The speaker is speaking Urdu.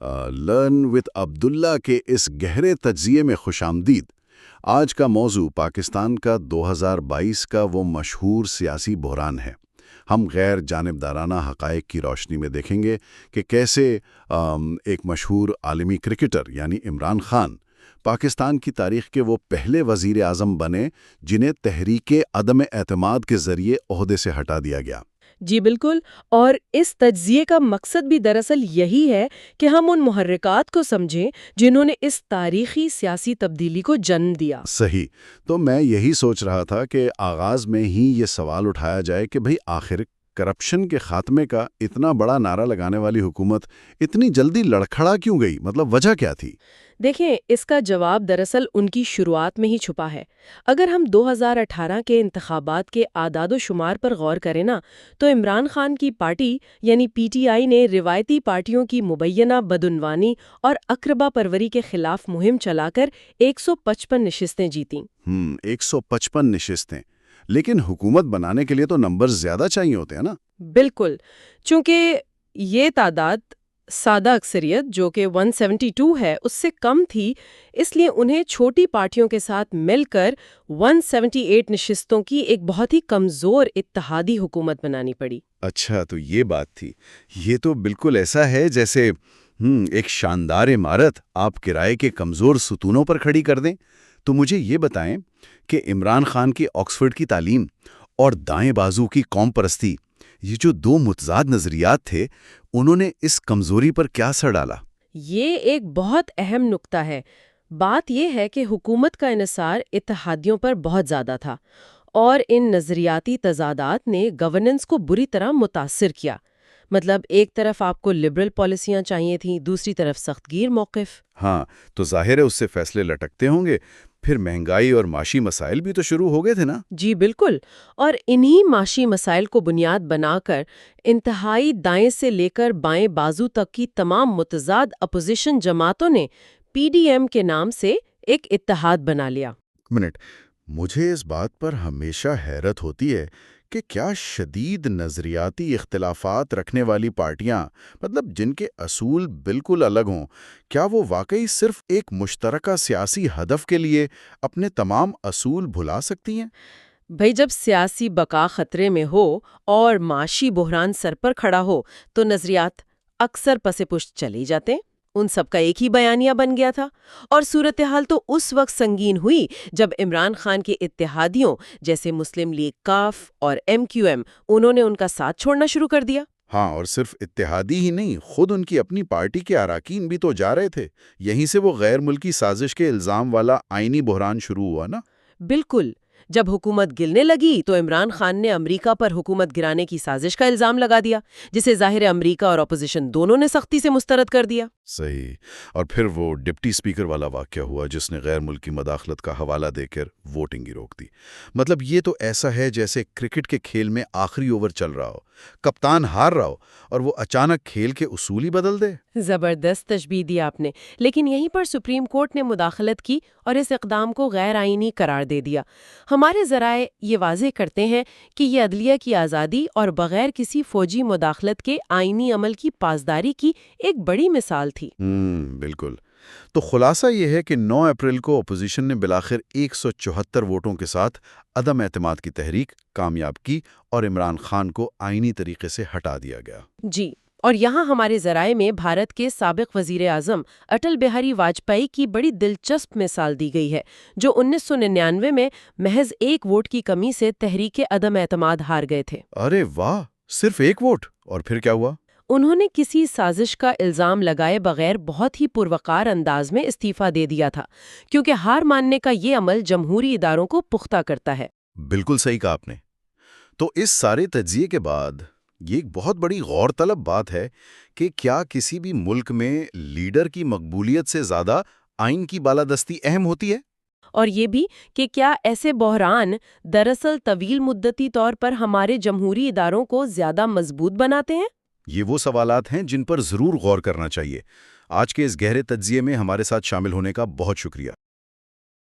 لرن وتھ عبداللہ کے اس گہرے تجزیے میں خوش آمدید۔ آج کا موضوع پاکستان کا 2022 کا وہ مشہور سیاسی بحران ہے۔ ہم غیر جانبدارانہ حقائق کی روشنی میں دیکھیں گے کہ کیسے ایک مشہور عالمی کرکٹر یعنی عمران خان پاکستان کی تاریخ کے وہ پہلے وزیر اعظم بنے جنہیں تحریک عدم اعتماد کے ذریعے عہدے سے ہٹا دیا گیا۔ جی بالکل، اور اس تجزیے کا مقصد بھی دراصل یہی ہے کہ ہم ان محرکات کو سمجھیں جنہوں نے اس تاریخی سیاسی تبدیلی کو جنم دیا۔ صحیح، تو میں یہی سوچ رہا تھا کہ آغاز میں ہی یہ سوال اٹھایا جائے کہ بھئی آخر کرپشن کے خاتمے کا اتنا بڑا نعرہ لگانے والی حکومت اتنی جلدی لڑکھڑا کیوں گئی؟ مطلب وجہ کیا تھی؟ دیکھیں، اس کا جواب دراصل ان کی شروعات میں ہی چھپا ہے۔ اگر ہم 2018 کے انتخابات کے اعداد و شمار پر غور کریں نا، تو عمران خان کی پارٹی یعنی پی ٹی آئی نے روایتی پارٹیوں کی مبینہ بدعنوانی اور اقربا پروری کے خلاف مہم چلا کر 155 نشستیں جیتیں۔ 155 نشستیں، لیکن حکومت بنانے کے لیے تو نمبر زیادہ چاہیے ہوتے ہیں نا؟ بالکل، چونکہ یہ تعداد سادہ اکثریت جو کہ 172 ہے اس سے کم تھی، اس لیے انہیں چھوٹی پارٹیوں کے ساتھ مل کر 178 نشستوں کی ایک بہت ہی کمزور اتحادی حکومت بنانی پڑی۔ اچھا، تو یہ بات تھی۔ یہ تو بالکل ایسا ہے جیسے ایک شاندار عمارت آپ کرائے کے کمزور ستونوں پر کھڑی کر دیں۔ تو مجھے یہ بتائیں کہ عمران خان کی آکسفورڈ کی تعلیم اور دائیں بازو کی قوم پرستی، یہ جو دو متضاد نظریات تھے، انہوں نے اس کمزوری پر کیا اثر ڈالا؟ یہ ایک بہت اہم نقطہ ہے۔ بات یہ ہے کہ حکومت کا انحصار اتحادیوں پر بہت زیادہ تھا، اور ان نظریاتی تضادات نے گورننس کو بری طرح متاثر کیا۔ مطلب ایک طرف آپ کو لبرل پالیسیاں چاہیے تھیں، دوسری طرف سخت گیر موقف۔ ہاں، تو ظاہر ہے اس سے فیصلے لٹکتے ہوں گے۔ پھر مہنگائی اور معاشی مسائل بھی تو شروع ہو گئے تھے نا؟ جی بالکل، اور انہی معاشی مسائل کو بنیاد بنا کر انتہائی دائیں سے لے کر بائیں بازو تک کی تمام متضاد اپوزیشن جماعتوں نے پی ڈی ایم کے نام سے ایک اتحاد بنا لیا۔ مجھے اس بات پر ہمیشہ حیرت ہوتی ہے کہ کیا شدید نظریاتی اختلافات رکھنے والی پارٹیاں، مطلب جن کے اصول بالکل الگ ہوں، کیا وہ واقعی صرف ایک مشترکہ سیاسی ہدف کے لیے اپنے تمام اصول بھلا سکتی ہیں؟ بھئی جب سیاسی بقا خطرے میں ہو اور معاشی بحران سر پر کھڑا ہو تو نظریات اکثر پس پشت چلے جاتے ہیں۔ ان سب کا ایک ہی بیانیہ بن گیا تھا، اور صورتحال تو اس وقت سنگین ہوئی جب عمران خان کے اتحادیوں جیسے مسلم لیگ کاف اور MQM انہوں نے ان کا ساتھ چھوڑنا شروع کر دیا۔ ہاں، اور صرف اتحادی ہی نہیں، خود ان کی اپنی پارٹی کے اراکین بھی تو جا رہے تھے۔ یہیں سے وہ غیر ملکی سازش کے الزام والا آئینی بحران شروع ہوا نا؟ بالکل، جب حکومت گرنے لگی تو عمران خان نے امریکہ پر حکومت گرانے کی سازش کا الزام لگا دیا، جسے ظاہر امریکہ اور اپوزیشن دونوں نے سختی سے مسترد کر دیا۔ صحیح، اور پھر وہ ڈپٹی اسپیکر والا واقعہ ہوا جس نے غیر ملکی مداخلت کا حوالہ دے کر ووٹنگ ہی روک دی۔ مطلب یہ تو ایسا ہے جیسے کرکٹ کے کھیل میں آخری اوور چل رہا ہو، کپتان ہار رہا ہو اور وہ اچانک کھیل کے اصول ہی بدل دے۔ زبردست تشبیہ دی آپ نے، لیکن یہیں پر سپریم کورٹ نے مداخلت کی اور اس اقدام کو غیر آئینی قرار دے دیا۔ ہمارے ذرائع یہ واضح کرتے ہیں کہ یہ عدلیہ کی آزادی اور بغیر کسی فوجی مداخلت کے آئینی عمل کی پاسداری کی ایک بڑی مثال تھی۔ بالکل۔ تو خلاصہ یہ ہے کہ 9 اپریل کو اپوزیشن نے بالآخر 174 ووٹوں کے ساتھ عدم اعتماد کی تحریک کامیاب کی اور عمران خان کو آئینی طریقے سے ہٹا دیا گیا۔ جی، اور یہاں ہمارے ذرائع میں بھارت کے سابق وزیر اعظم اٹل بہاری واجپئی کی بڑی دلچسپ مثال دی گئی ہے، جو 1999 میں محض 1 ووٹ کی کمی سے تحریک عدم اعتماد ہار گئے تھے۔ ارے واہ، صرف 1 ووٹ؟ اور پھر کیا ہوا؟ انہوں نے کسی سازش کا الزام لگائے بغیر بہت ہی پروقار انداز میں استعفیٰ دے دیا تھا، کیونکہ ہار ماننے کا یہ عمل جمہوری اداروں کو پختہ کرتا ہے۔ بالکل صحیح کہا آپ نے۔ تو اس سارے تجزیے کے بعد یہ ایک بہت بڑی غور طلب بات ہے کہ کیا کسی بھی ملک میں لیڈر کی مقبولیت سے زیادہ آئین کی بالادستی اہم ہوتی ہے؟ اور یہ بھی کہ کیا ایسے بحران دراصل طویل مدتی طور پر ہمارے جمہوری اداروں کو زیادہ مضبوط بناتے ہیں؟ یہ وہ سوالات ہیں جن پر ضرور غور کرنا چاہیے۔ آج کے اس گہرے تجزیے میں ہمارے ساتھ شامل ہونے کا بہت شکریہ۔